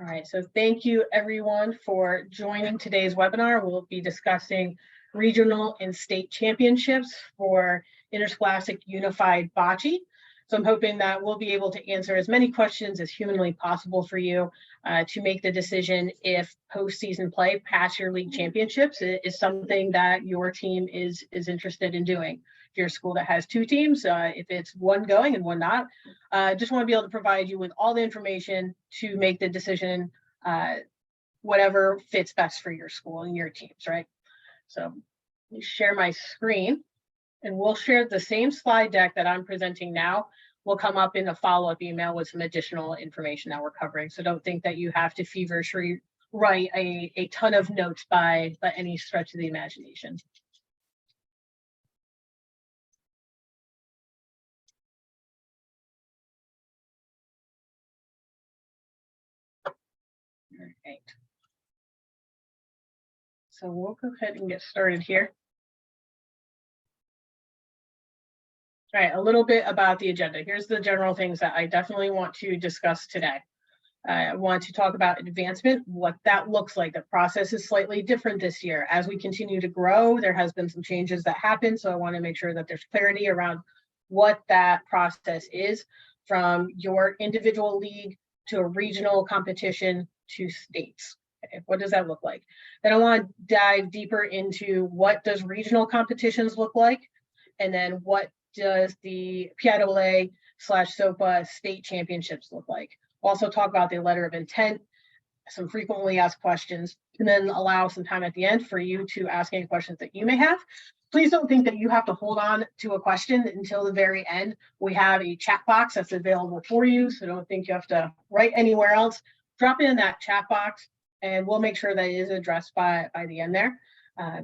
All right, so thank you everyone for joining today's webinar. We'll be discussing regional and state championships for interscholastic unified bocce. So I'm hoping that we'll be able to answer as many questions as humanly possible for you to make the decision if postseason play past your league championships is something that your team is interested in doing. If you're a school that has two teams, if it's one going and one not, just want to be able to provide you with all the information to make the decision, whatever fits best for your school and your teams, right? So let me share my screen and we'll share the same slide deck that I'm presenting now. Will come up in a follow-up email with some additional information that we're covering. So don't think that you have to feverishly write a ton of notes by any stretch of the imagination. All right. So we'll go ahead and get started here. All right, a little bit about the agenda. Here's the general things that I definitely want to discuss today. I want to talk about advancement, what that looks like. The process is slightly different this year. As we continue to grow, there has been some changes that happen. So I want to make sure that there's clarity around what that process is, from your individual league to a regional competition to states. Okay, what does that look like? Then I want to dive deeper into what does regional competitions look like, and then what does the PIAA/SOPA state championships look like. Also talk about the letter of intent, some frequently asked questions, and then allow some time at the end for you to ask any questions that you may have. Please don't think that you have to hold on to a question until the very end. We have a chat box that's available for you, so don't think you have to write anywhere else. Drop it in that chat box, and we'll make sure that it is addressed by the end there.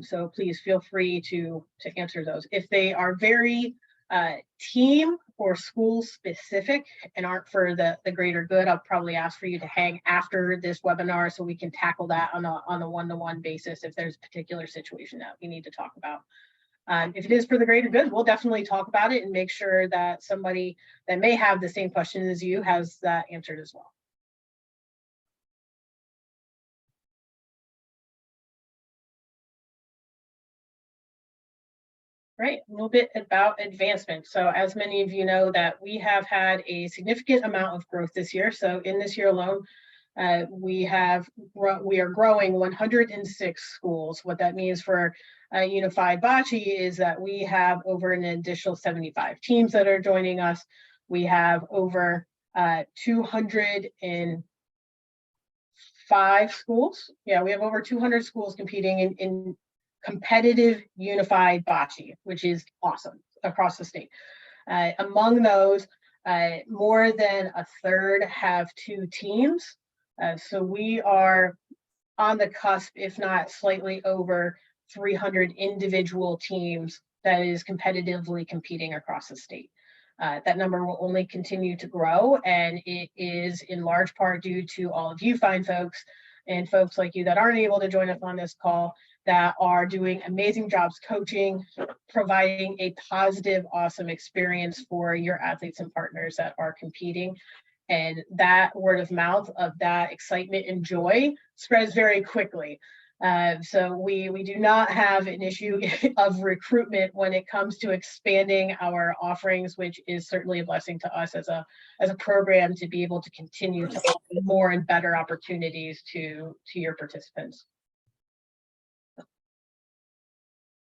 So please feel free to answer those. If they are very team or school specific and aren't for the greater good, I'll probably ask for you to hang after this webinar so we can tackle that on a one-to-one basis if there's a particular situation that we need to talk about. If it is for the greater good, we'll definitely talk about it and make sure that somebody that may have the same question as you has that answered as well. Right, a little bit about advancement. So as many of you know, that we have had a significant amount of growth this year. So in this year alone, we are growing 106 schools. What that means for unified bocce is that we have over an additional 75 teams that are joining us. We have over 205 schools. Yeah, we have over 200 schools competing in competitive unified bocce, which is awesome across the state. Among those, more than a third have two teams. So we are on the cusp, if not slightly over 300 individual teams that is competitively competing across the state. That number will only continue to grow, and it is in large part due to all of you fine folks and folks like you that aren't able to join us on this call, that are doing amazing jobs coaching, providing a positive, awesome experience for your athletes and partners that are competing. And that word of mouth of that excitement and joy spreads very quickly. So we do not have an issue of recruitment when it comes to expanding our offerings, which is certainly a blessing to us as a program to be able to continue to offer more and better opportunities to your participants.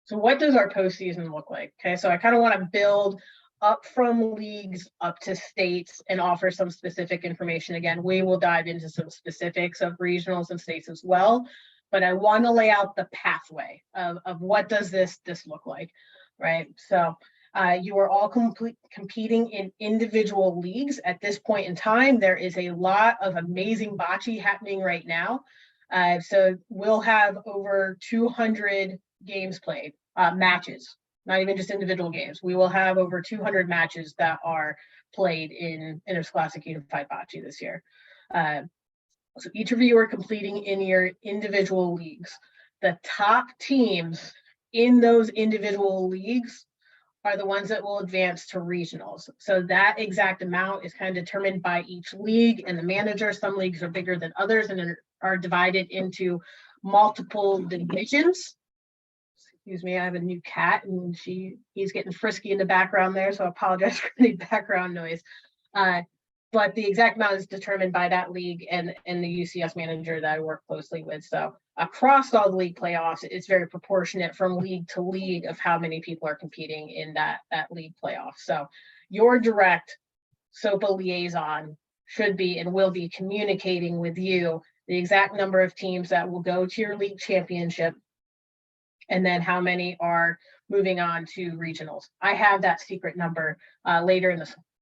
So what does our postseason look like? Okay, so I kind of want to build up from leagues up to states and offer some specific information. Again, we will dive into some specifics of regionals and states as well, but I want to lay out the pathway of what does this look like, right? So you are all competing in individual leagues at this point in time. There is a lot of amazing bocce happening right now. So we'll have over 200 games played, matches, not even just individual games. We will have over 200 matches that are played in interscholastic unified bocce this year. So each of you are completing in your individual leagues. The top teams in those individual leagues are the ones that will advance to regionals. So that exact amount is kind of determined by each league and the manager. Some leagues are bigger than others and are divided into multiple divisions. Excuse me, I have a new cat and he's getting frisky in the background there, so I apologize for any background noise. But the exact amount is determined by that league and the UCS manager that I work closely with. So across all the league playoffs, it's very proportionate from league to league of how many people are competing in that league playoff. So your direct SOPA liaison should be and will be communicating with you the exact number of teams that will go to your league championship, and then how many are moving on to regionals. I have that secret number later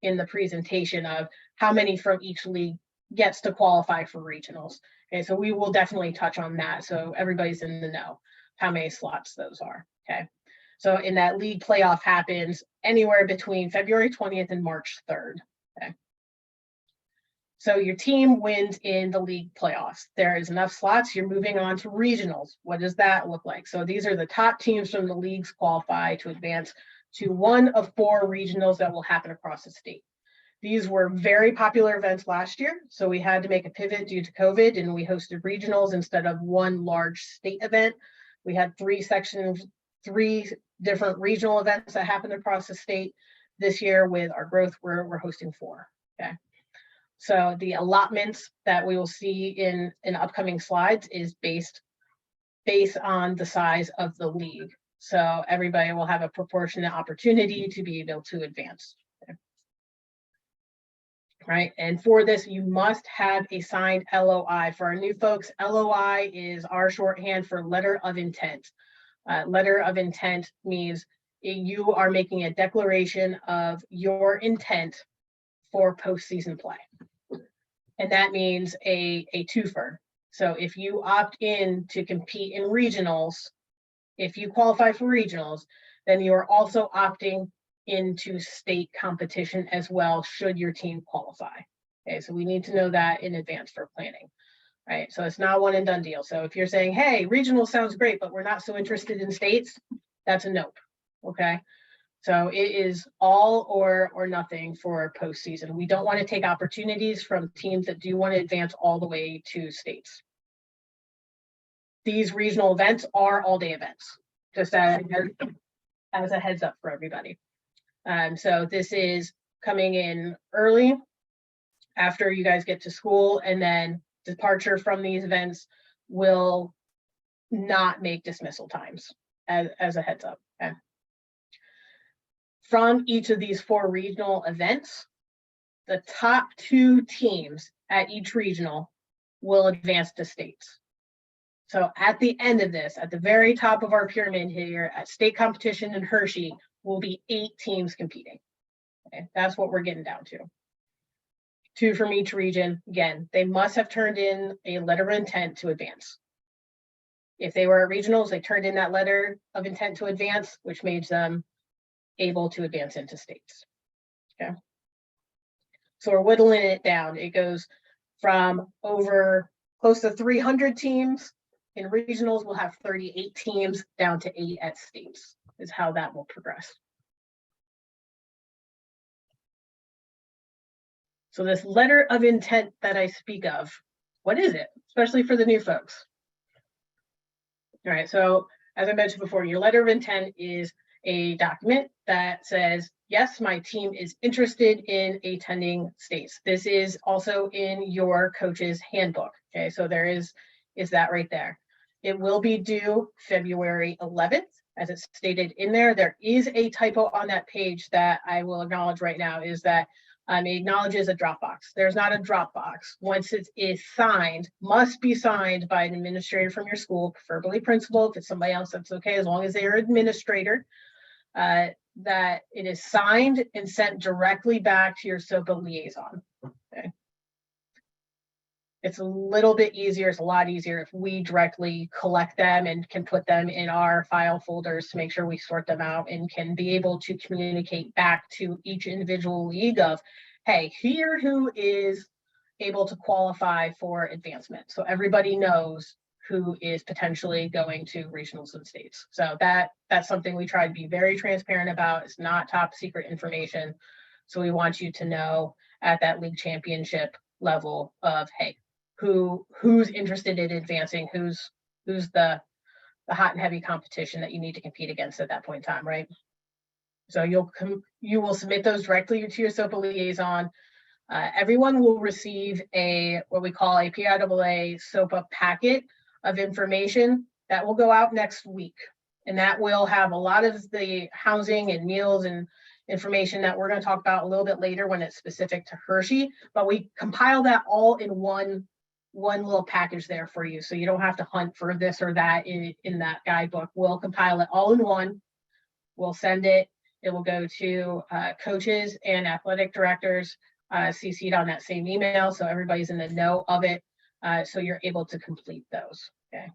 in the presentation of how many from each league gets to qualify for regionals. Okay, so we will definitely touch on that, so everybody's in the know how many slots those are. Okay, so in that league playoff happens anywhere between February 20th and March 3rd. Okay, so your team wins in the league playoffs. There is enough slots. You're moving on to regionals. What does that look like? So these are the top teams from the leagues qualify to advance to one of 4 regionals that will happen across the state. These were very popular events last year, so we had to make a pivot due to COVID, and we hosted regionals instead of one large state event. We had 3 different regional events that happened across the state. This year with our growth, we're hosting 4. Okay. So the allotments that we will see in upcoming slides is based on the size of the league. So everybody will have a proportionate opportunity to be able to advance. Okay. Right, and for this, you must have a signed LOI. For our new folks, LOI is our shorthand for letter of intent. Letter of intent means you are making a declaration of your intent for postseason play. And that means a twofer. So if you opt in to compete in regionals, if you qualify for regionals, then you're also opting into state competition as well, should your team qualify. Okay, so we need to know that in advance for planning, right? So it's not a one and done deal. So if you're saying, hey, regional sounds great, but we're not so interested in states, that's a nope, okay? So it is all or nothing for postseason. We don't want to take opportunities from teams that do want to advance all the way to states. These regional events are all-day events, just as a heads up for everybody. So this is coming in early after you guys get to school, and then departure from these events will not make dismissal times, as a heads up. Okay. From each of these 4 regional events, the top 2 teams at each regional will advance to states. So at the end of this, at the very top of our pyramid here at state competition in Hershey, will be 8 teams competing. Okay, that's what we're getting down to. 2 from each region. Again, they must have turned in a letter of intent to advance. If they were at regionals, they turned in that letter of intent to advance, which made them able to advance into states. Okay. So we're whittling it down. It goes from over close to 300 teams in regionals. We'll have 38 teams down to 8 at states, is how that will progress. So this letter of intent that I speak of, what is it? Especially for the new folks. All right, so as I mentioned before, your letter of intent is a document that says, yes, my team is interested in attending states. This is also in your coach's handbook. Okay, so there is that right there. It will be due February 11th, as it's stated in there. There is a typo on that page that I will acknowledge right now, is that it acknowledges a Dropbox. There's not a Dropbox. Once it is signed, must be signed by an administrator from your school, preferably principal. If it's somebody else, that's okay, as long as they're administrator. That it is signed and sent directly back to your SOPA liaison. Okay. It's a little bit easier, it's a lot easier if we directly collect them and can put them in our file folders to make sure we sort them out and can be able to communicate back to each individual league of, hey, here who is able to qualify for advancement. So everybody knows who is potentially going to regionals and states. So that's something we try to be very transparent about. It's not top secret information. So we want you to know at that league championship level of, hey, who's interested in advancing, who's the hot and heavy competition that you need to compete against at that point in time, right? So you will submit those directly to your SOPA liaison. Everyone will receive what we call a PIAA SOPA packet of information that will go out next week. And that will have a lot of the housing and meals and information that we're going to talk about a little bit later when it's specific to Hershey, but we compile that all in one little package there for you. So you don't have to hunt for this or that in that guidebook. We'll compile it all in one. We'll send it. It will go to coaches and athletic directors CC'd on that same email. So everybody's in the know of it. So you're able to complete those. Okay.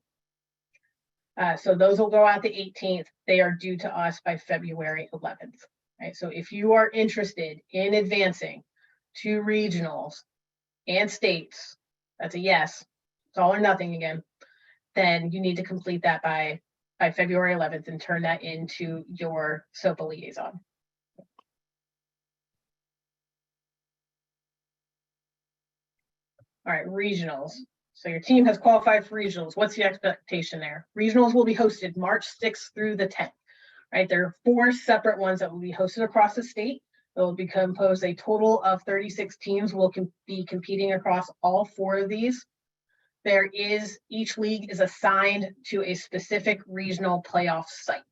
So those will go out the 18th. They are due to us by February 11th. Right. So if you are interested in advancing to regionals and states, that's a yes. It's all or nothing again. Then you need to complete that by February 11th and turn that into your SOPA liaison. All right, regionals. So your team has qualified for regionals. What's the expectation there? Regionals will be hosted March 6th through the 10th. Right, there are 4 separate ones that will be hosted across the state. It will be composed a total of 36 teams will be competing across all 4 of these. Each league is assigned to a specific regional playoff site.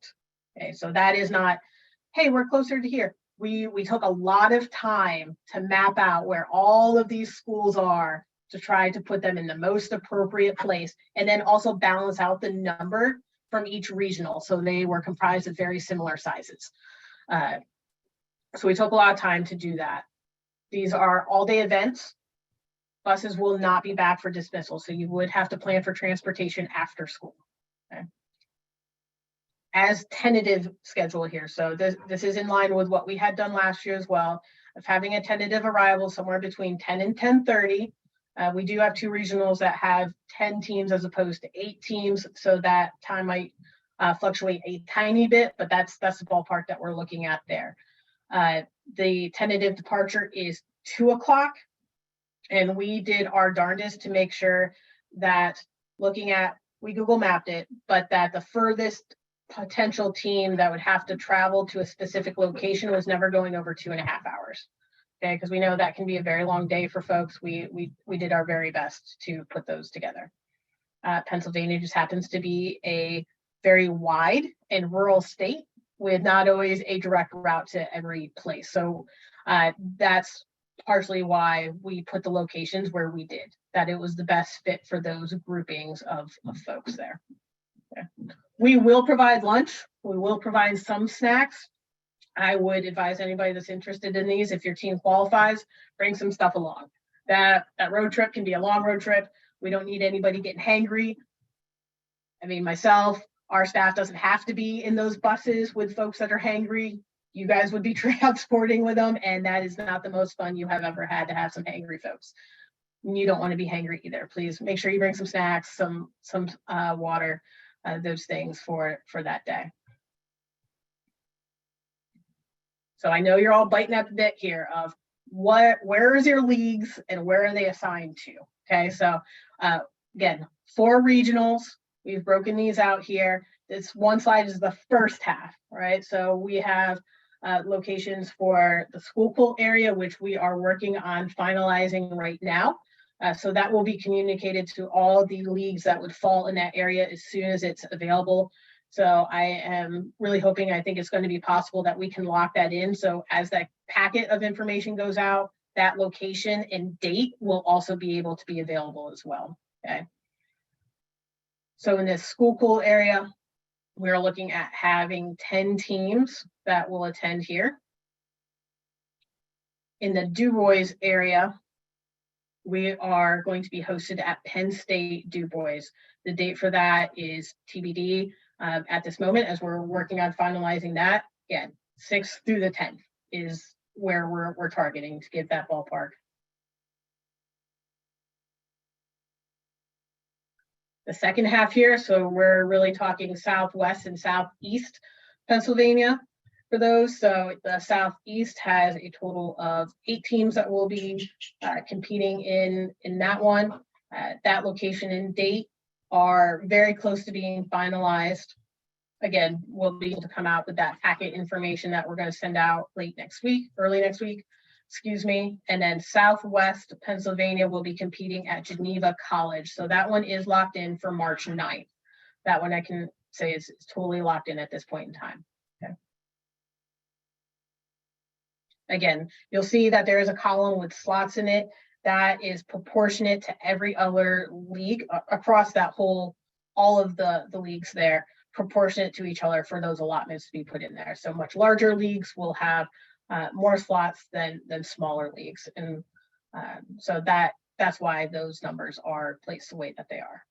Okay, so that is not, hey, we're closer to here. We took a lot of time to map out where all of these schools are to try to put them in the most appropriate place, and then also balance out the number from each regional. So they were comprised of very similar sizes. So we took a lot of time to do that. These are all-day events. Buses will not be back for dismissal, so you would have to plan for transportation after school. Okay. As tentative schedule here, so this is in line with what we had done last year as well, of having a tentative arrival somewhere between 10 and 10:30. We do have 2 regionals that have 10 teams as opposed to 8 teams, so that time might fluctuate a tiny bit, but that's the ballpark that we're looking at there. The tentative departure is 2 o'clock, and we did our darndest to make sure that we Google mapped it, but that the furthest potential team that would have to travel to a specific location was never going over 2.5 hours. Okay, because we know that can be a very long day for folks. We did our very best to put those together. Pennsylvania just happens to be a very wide and rural state with not always a direct route to every place. So that's partially why we put the locations where we did, that it was the best fit for those groupings of folks there. Okay. We will provide lunch. We will provide some snacks. I would advise anybody that's interested in these, if your team qualifies, bring some stuff along. That road trip can be a long road trip. We don't need anybody getting hangry. I mean, myself, our staff doesn't have to be in those buses with folks that are hangry. You guys would be transporting with them, and that is not the most fun you have ever had, to have some hangry folks. You don't want to be hangry either. Please make sure you bring some snacks, some water, those things for that day. So I know you're all biting at the bit here of where is your leagues and where are they assigned to? Okay, so again, 4 regionals. We've broken these out here. This one slide is the first half, right? So we have locations for the Schuylkill area, which we are working on finalizing right now. So that will be communicated to all the leagues that would fall in that area as soon as it's available. So I am really hoping, I think it's going to be possible that we can lock that in. So as that packet of information goes out, that location and date will also be able to be available as well. Okay. So in this Schuylkill area, we're looking at having 10 teams that will attend here. In the Du Bois area, we are going to be hosted at Penn State Du Bois. The date for that is TBD at this moment, as we're working on finalizing that. Yeah, 6th through the 10th is where we're targeting to get that ballpark. the second half here. So we're really talking Southwest and Southeast Pennsylvania for those. So the Southeast has a total of 8 teams that will be competing in that one. That location and date are very close to being finalized. Again, we'll be able to come out with that packet information that we're going to send out early next week, excuse me. And then Southwest Pennsylvania will be competing at Geneva College. So that one is locked in for March 9th. That one I can say is totally locked in at this point in time. Okay. Again, you'll see that there is a column with slots in it that is proportionate to every other league across that whole, all of the leagues there, proportionate to each other for those allotments to be put in there. So much larger leagues will have more slots than smaller leagues. And so that's why those numbers are placed the way that they are.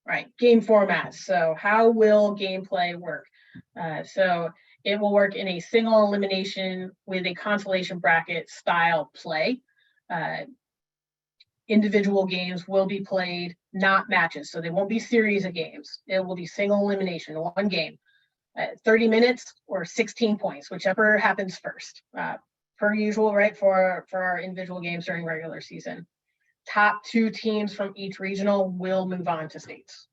Right, game formats. So how will gameplay work? So it will work in a single elimination with a consolation bracket style play. Individual games will be played, not matches. So they won't be series of games. It will be single elimination, one game, 30 minutes or 16 points, whichever happens first, per usual, right, for our individual games during regular season. Top 2 teams from each regional will move on to states.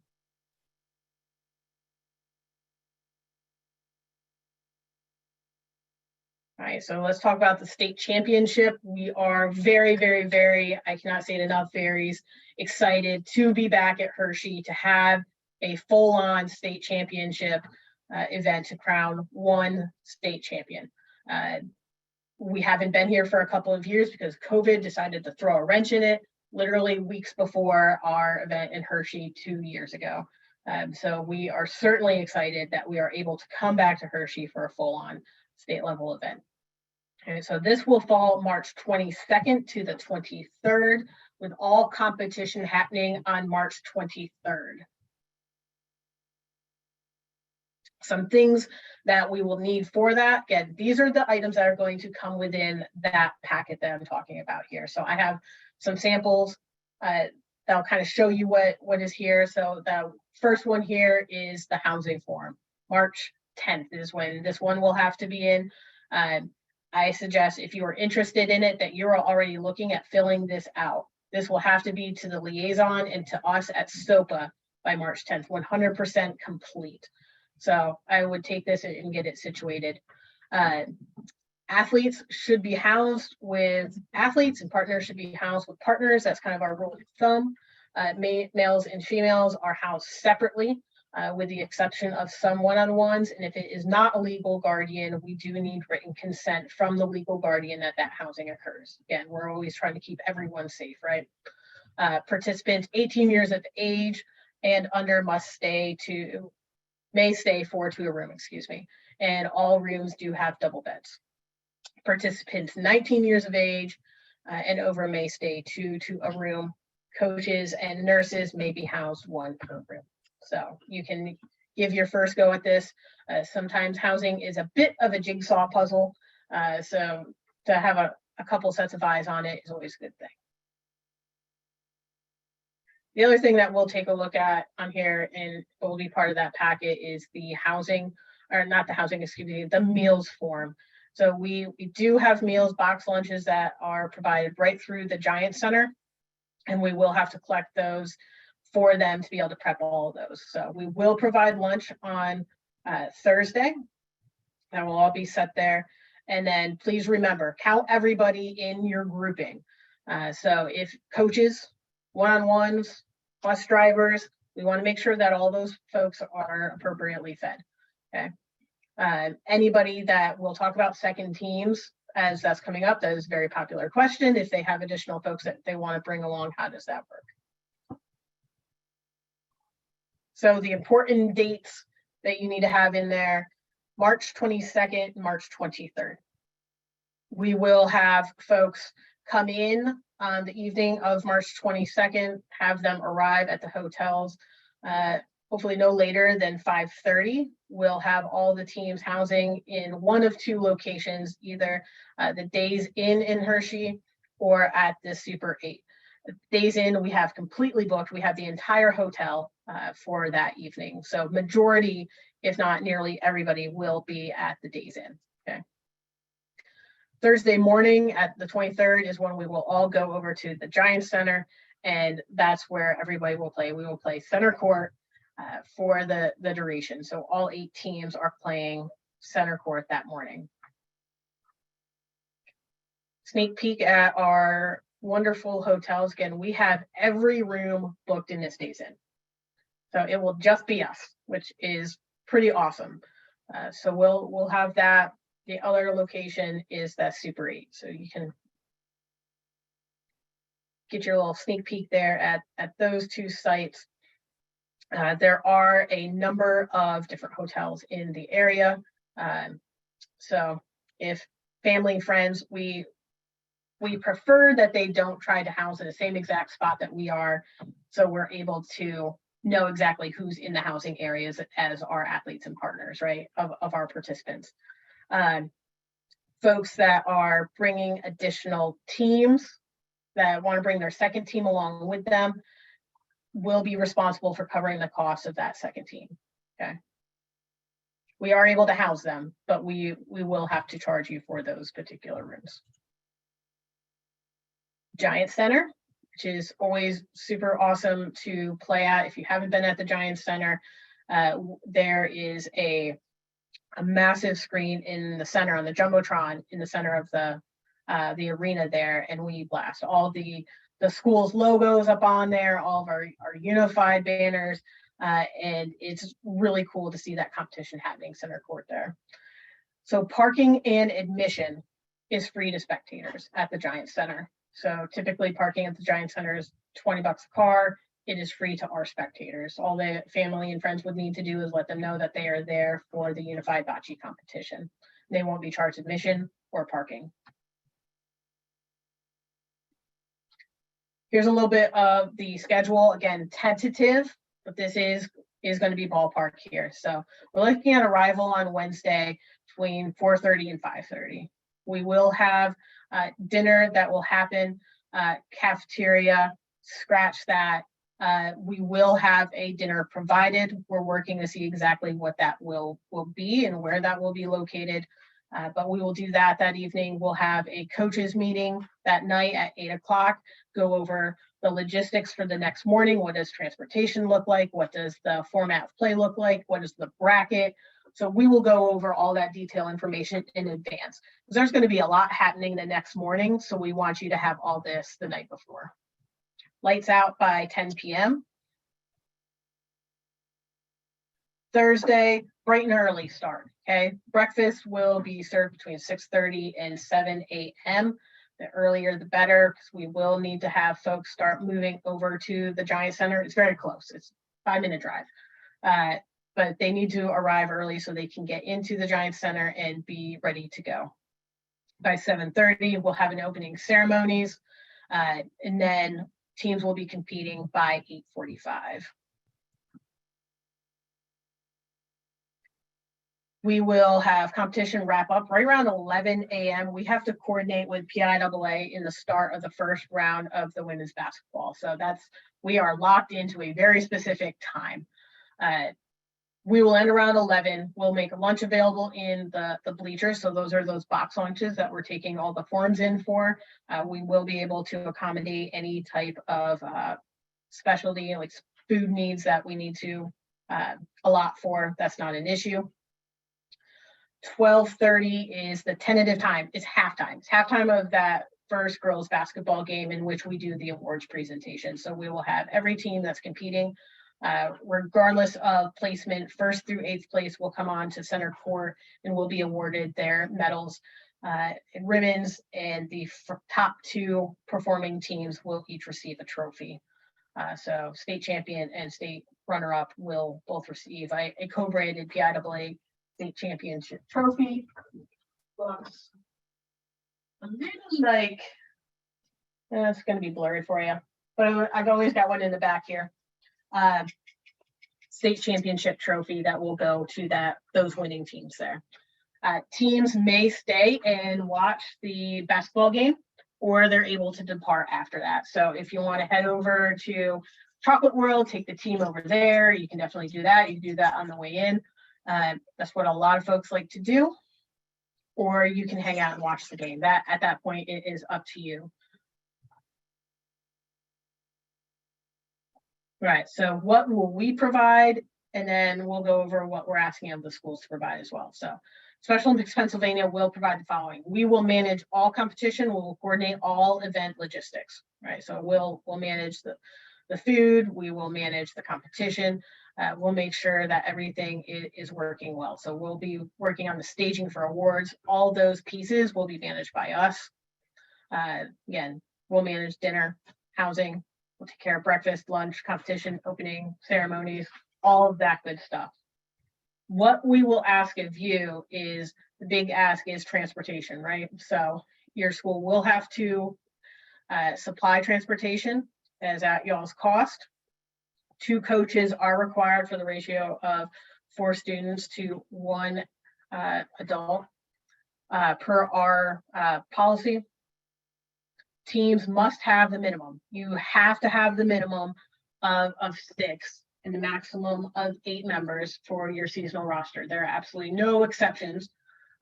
All right, so let's talk about the state championship. We are very, very, very, I cannot say it enough, very excited to be back at Hershey to have a full-on state championship event to crown one state champion. We haven't been here for a couple of years because COVID decided to throw a wrench in it, literally weeks before our event in Hershey 2 years ago. So we are certainly excited that we are able to come back to Hershey for a full-on state level event. Okay, so this will fall March 22nd to the 23rd, with all competition happening on March 23rd. Some things that we will need for that. Again, these are the items that are going to come within that packet that I'm talking about here. So I have some samples that'll kind of show you what is here. So the first one here is the housing form. March 10th is when this one will have to be in. I suggest if you are interested in it that you're already looking at filling this out. This will have to be to the liaison and to us at SOPA by March 10th, 100% complete. So I would take this and get it situated. Athletes should be housed with athletes and partners should be housed with partners. That's kind of our rule of thumb. Males and females are housed separately. With the exception of some one-on-ones. And if it is not a legal guardian, we do need written consent from the legal guardian that housing occurs. Again, we're always trying to keep everyone safe, right? Participants 18 years of age and under may stay 4 to a room, excuse me. And all rooms do have double beds. Participants 19 years of age and over may stay 2 to a room. Coaches and nurses may be housed 1 per room. So you can give your first go at this. Sometimes housing is a bit of a jigsaw puzzle. So to have a couple sets of eyes on it is always a good thing. The other thing that we'll take a look at on here and will be part of that packet is the housing, or not the housing, excuse me, the meals form. So we do have meals, box lunches that are provided right through the Giant Center, and we will have to collect those for them to be able to prep all of those. So we will provide lunch on Thursday. That will all be set there. And then please remember, count everybody in your grouping. So if coaches, one-on-ones, bus drivers, we want to make sure that all those folks are appropriately fed. Okay. Anybody that will talk about second teams as that's coming up, that is a very popular question. If they have additional folks that they want to bring along, how does that work? So the important dates that you need to have in there, March 22nd, March 23rd. We will have folks come in on the evening of March 22nd, have them arrive at the hotels, hopefully no later than 5:30. We'll have all the teams housing in one of 2 locations, either the Days Inn in Hershey or at the Super 8. Days in, we have completely booked. We have the entire hotel for that evening. So majority, if not nearly everybody, will be at the Days in. Okay. Thursday morning at the 23rd is when we will all go over to the Giant Center, and that's where everybody will play. We will play center court for the duration. So all 8 teams are playing center court that morning. Sneak peek at our wonderful hotels. Again, we have every room booked in this Days in. So it will just be us, which is pretty awesome. So we'll have that. The other location is that Super 8. So you can get your little sneak peek there at those 2 sites. There are a number of different hotels in the area. So if family and friends, we prefer that they don't try to house in the same exact spot that we are. So we're able to know exactly who's in the housing areas as our athletes and partners, right, of our participants. Folks that are bringing additional teams that want to bring their second team along with them will be responsible for covering the cost of that second team. Okay. We are able to house them, but we will have to charge you for those particular rooms. Giant Center, which is always super awesome to play at. If you haven't been at the Giant Center, there is a massive screen in the center on the Jumbotron in the center of the arena there, and we blast all the school's logos up on there, all of our unified banners, and it's really cool to see that competition happening center court there. So parking and admission is free to spectators at the Giant Center. So typically parking at the Giant Center is $20 a car. It is free to our spectators. All the family and friends would need to do is let them know that they are there for the unified bocce competition. They won't be charged admission or parking. Here's a little bit of the schedule. Again, tentative, but this is going to be ballpark here. So we're looking at arrival on Wednesday between 4:30 and 5:30. We will have dinner that will happen, cafeteria, scratch that. We will have a dinner provided. We're working to see exactly what that will be and where that will be located. But we will do that evening. We'll have a coaches meeting that night at 8 o'clock, go over the logistics for the next morning. What does transportation look like? What does the format of play look like? What is the bracket? So we will go over all that detailed information in advance, because there's going to be a lot happening the next morning. So we want you to have all this the night before. Lights out by 10 p.m. Thursday, bright and early start. Okay, breakfast will be served between 6:30 and 7 a.m. The earlier the better, because we will need to have folks start moving over to the Giant Center. It's very close. It's a 5-minute drive. But they need to arrive early so they can get into the Giant Center and be ready to go. By 7:30, we'll have an opening ceremonies, and then teams will be competing by 8:45. We will have competition wrap up right around 11 a.m. We have to coordinate with PIAA in the start of the first round of the women's basketball. So we are locked into a very specific time. We will end around 11. We'll make a lunch available in the bleachers. So those are those box lunches that we're taking all the forms in for. We will be able to accommodate any type of specialty, like food needs that we need to allot for. That's not an issue. 12:30 is the tentative time. It's halftime. It's halftime of that first girls basketball game in which we do the awards presentation. So we will have every team that's competing, regardless of placement, 1st through 8th place will come on to center court and will be awarded their medals and ribbons, and the top 2 performing teams will each receive a trophy. So state champion and state runner-up will both receive a co-branded PIAA state championship trophy. Looks a little like, it's going to be blurry for you, but I've always got one in the back here. State championship trophy that will go to those winning teams there. Teams may stay and watch the basketball game. or they're able to depart after that. So if you want to head over to Chocolate World, take the team over there, you can definitely do that. You can do that on the way in. That's what a lot of folks like to do. Or you can hang out and watch the game. That at that point, it is up to you. Right, so what will we provide? And then we'll go over what we're asking of the schools to provide as well. So Special Olympics Pennsylvania will provide the following. We will manage all competition. We will coordinate all event logistics, right? So we'll manage the food. We will manage the competition. We'll make sure that everything is working well. So we'll be working on the staging for awards. All those pieces will be managed by us. Again, we'll manage dinner, housing, we'll take care of breakfast, lunch, competition, opening, ceremonies, all of that good stuff. What we will ask of you is, the big ask is transportation, right? So your school will have to supply transportation as at y'all's cost. 2 coaches are required for the ratio of 4 students to 1 adult per our policy. Teams must have the minimum. You have to have the minimum of 6 and the maximum of 8 members for your seasonal roster. There are absolutely no exceptions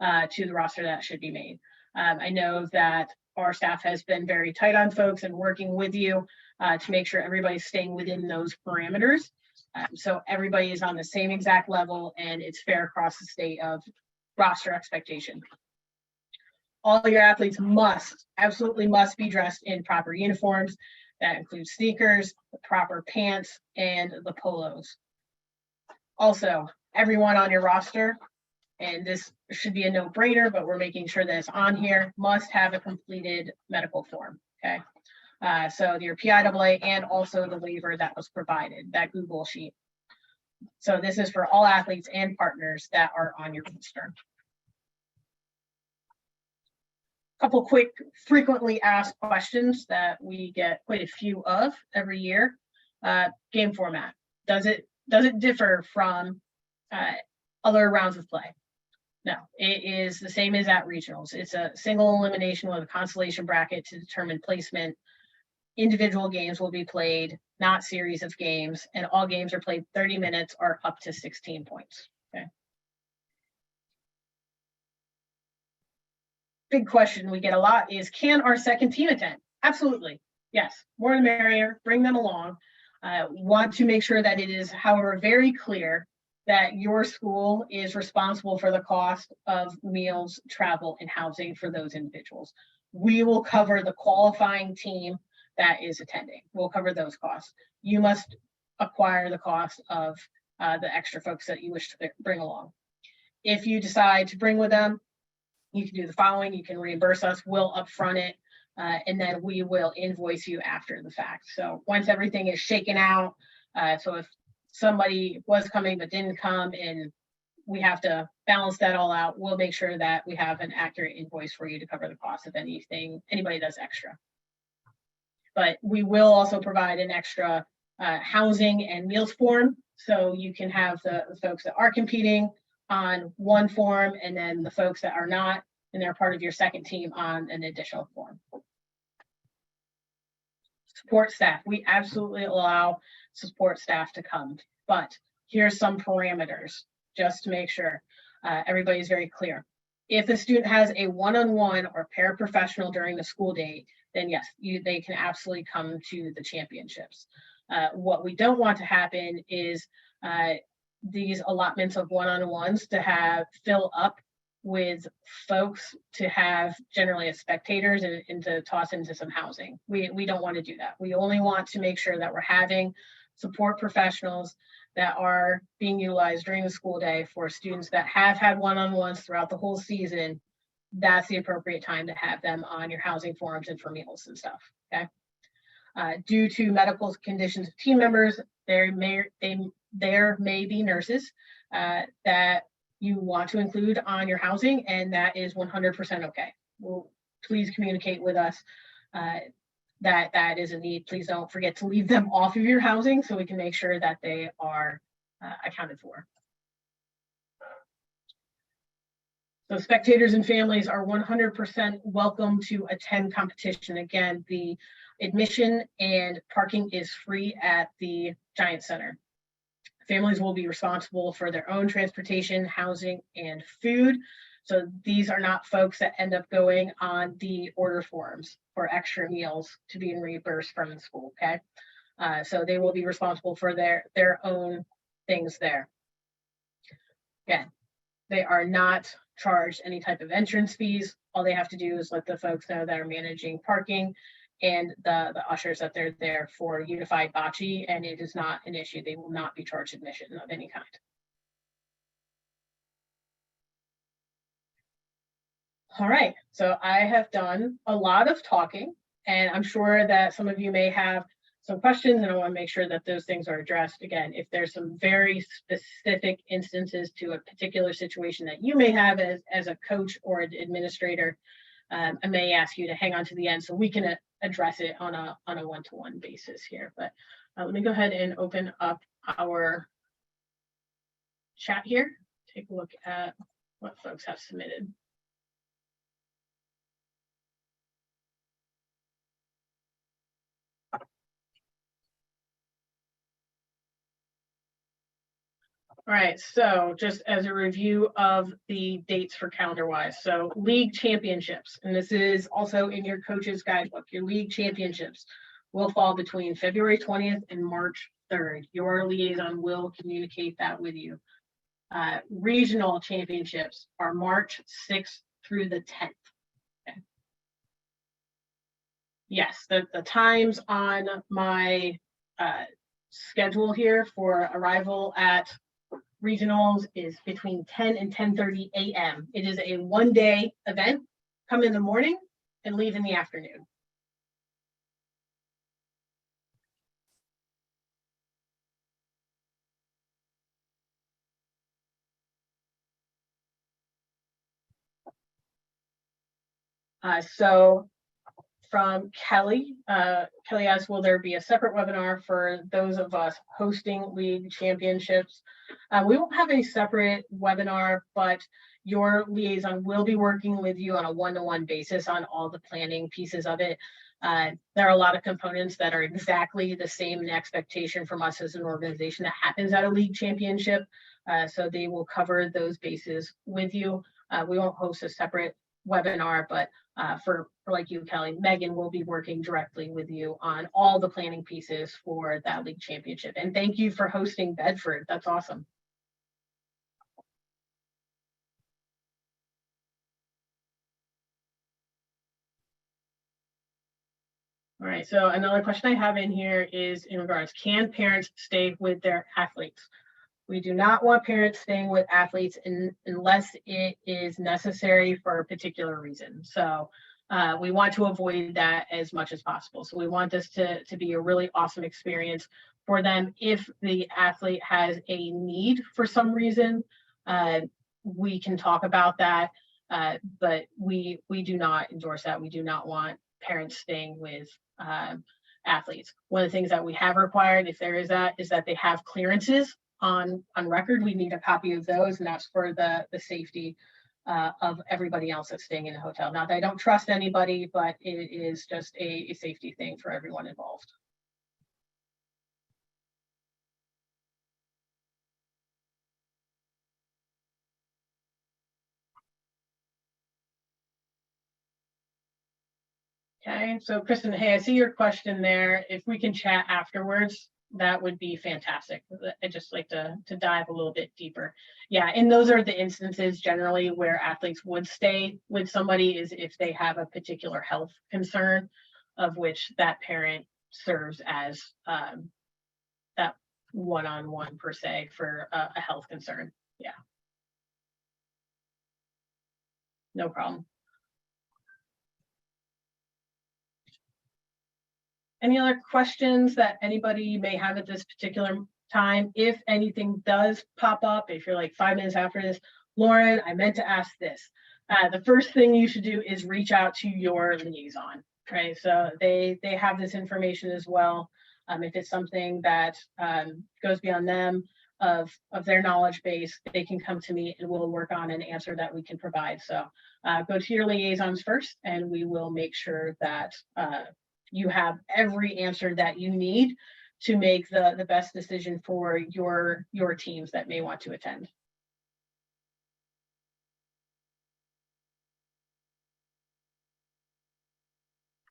to the roster that should be made. I know that our staff has been very tight on folks and working with you to make sure everybody's staying within those parameters. So everybody is on the same exact level and it's fair across the state of roster expectation. All your athletes absolutely must be dressed in proper uniforms. That includes sneakers, the proper pants, and the polos. Also, everyone on your roster, and this should be a no-brainer, but we're making sure that it's on here, must have a completed medical form, okay? So your PIAA and also the waiver that was provided, that Google sheet. So this is for all athletes and partners that are on your roster. Couple quick frequently asked questions that we get quite a few of every year. Game format. Does it differ from other rounds of play? No, it is the same as at regionals. It's a single elimination with a consolation bracket to determine placement. Individual games will be played, not series of games, and all games are played 30 minutes or up to 16 points. Okay. Big question we get a lot is, can our second team attend? Absolutely. Yes. More the merrier. Bring them along. Want to make sure that it is, however, very clear that your school is responsible for the cost of meals, travel, and housing for those individuals. We will cover the qualifying team that is attending. We'll cover those costs. You must acquire the cost of the extra folks that you wish to bring along. If you decide to bring with them, you can do the following. You can reimburse us, we'll upfront it, and then we will invoice you after the fact. So once everything is shaken out, so if somebody was coming but didn't come and we have to balance that all out, we'll make sure that we have an accurate invoice for you to cover the cost of anything anybody does extra. But we will also provide an extra housing and meals form, so you can have the folks that are competing on one form, and then the folks that are not, and they're part of your second team, on an additional form. Support staff. We absolutely allow support staff to come, but here's some parameters just to make sure everybody's very clear. If the student has a one-on-one or paraprofessional during the school day, then yes, they can absolutely come to the championships. What we don't want to happen is these allotments of one-on-ones to fill up with folks to have generally as spectators and to toss into some housing. We don't want to do that. We only want to make sure that we're having support professionals that are being utilized during the school day for students that have had one-on-ones throughout the whole season. That's the appropriate time to have them on your housing forums and for meals and stuff, okay? Due to medical conditions of team members, there may be nurses that you want to include on your housing, and that is 100% okay. Well, please communicate with us that is a need. Please don't forget to leave them off of your housing so we can make sure that they are accounted for. So spectators and families are 100% welcome to attend competition. Again, the admission and parking is free at the Giant Center. Families will be responsible for their own transportation, housing, and food. So these are not folks that end up going on the order forms for extra meals to be reimbursed from the school, okay? So they will be responsible for their own things there. Again, they are not charged any type of entrance fees. All they have to do is let the folks know that are managing parking and the ushers that they're there for unified bocce, and it is not an issue. They will not be charged admission of any kind. All right, so I have done a lot of talking, and I'm sure that some of you may have some questions, and I want to make sure that those things are addressed. Again, if there's some very specific instances to a particular situation that you may have as a coach or an administrator, I may ask you to hang on to the end so we can address it on a one-to-one basis here. But let me go ahead and open up our chat here. Take a look at what folks have submitted. All right, so just as a review of the dates for calendar-wise. So league championships, and this is also in your coach's guidebook, your league championships will fall between February 20th and March 3rd. Your liaison will communicate that with you. Regional championships are March 6th through the 10th. Okay. Yes, the times on my schedule here for arrival at regionals is between 10 and 10:30 a.m. It is a one-day event. Come in the morning and leave in the afternoon. So from Kelly, Kelly asks, will there be a separate webinar for those of us hosting league championships? We won't have a separate webinar, but your liaison will be working with you on a one-to-one basis on all the planning pieces of it. There are a lot of components that are exactly the same in expectation from us as an organization that happens at a league championship. So they will cover those bases with you. We won't host a separate webinar, but for like you, Kelly, Megan will be working directly with you on all the planning pieces for that league championship. And thank you for hosting Bedford. That's awesome. All right, so another question I have in here is in regards, can parents stay with their athletes? We do not want parents staying with athletes unless it is necessary for a particular reason. So we want to avoid that as much as possible. So we want this to be a really awesome experience for them. If the athlete has a need for some reason, we can talk about that, but we do not endorse that. We do not want parents staying with athletes. One of the things that we have required, if there is that, is that they have clearances on record. We need a copy of those, and that's for the safety of everybody else that's staying in the hotel. Not that I don't trust anybody, but it is just a safety thing for everyone involved. Okay, so Kristen, hey, I see your question there. If we can chat afterwards, that would be fantastic. I'd just like to dive a little bit deeper. Yeah, and those are the instances generally where athletes would stay with somebody is if they have a particular health concern of which that parent serves as that one-on-one per se for a health concern. Yeah. No problem. Any other questions that anybody may have at this particular time? If anything does pop up, if you're like 5 minutes after this, Lauren, I meant to ask this. The first thing you should do is reach out to your liaison, right? So they have this information as well. If it's something that goes beyond them, of their knowledge base, they can come to me and we'll work on an answer that we can provide. So go to your liaisons first, and we will make sure that you have every answer that you need to make the best decision for your teams that may want to attend.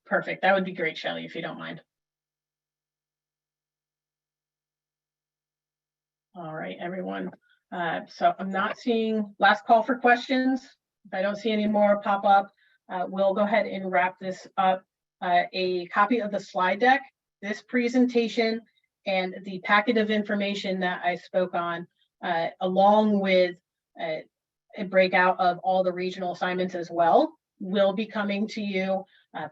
Perfect. That would be great, Shelley, if you don't mind. All right, everyone. So I'm not seeing last call for questions. If I don't see any more pop up, we'll go ahead and wrap this up. A copy of the slide deck, this presentation, and the packet of information that I spoke on, along with a breakout of all the regional assignments as well, will be coming to you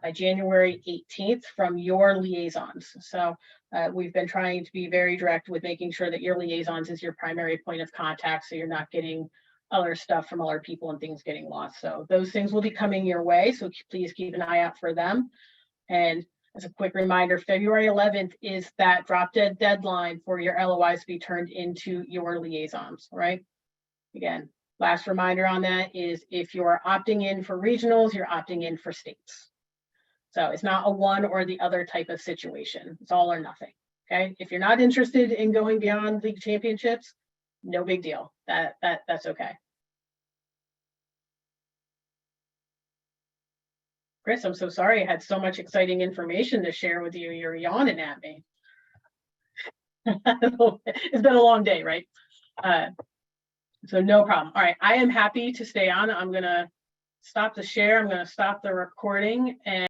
by January 18th from your liaisons. So we've been trying to be very direct with making sure that your liaisons is your primary point of contact, so you're not getting other stuff from other people and things getting lost. So those things will be coming your way, so please keep an eye out for them. And as a quick reminder, February 11th is that drop dead deadline for your LOIs to be turned into your liaisons, right? Again, last reminder on that is if you're opting in for regionals, you're opting in for states. So it's not a one or the other type of situation. It's all or nothing. Okay. If you're not interested in going beyond league championships, no big deal. That's okay. Chris, I'm so sorry. I had so much exciting information to share with you. You're yawning at me. It's been a long day, right? So no problem. All right. I am happy to stay on. I'm going to stop the share. I'm going to stop the recording and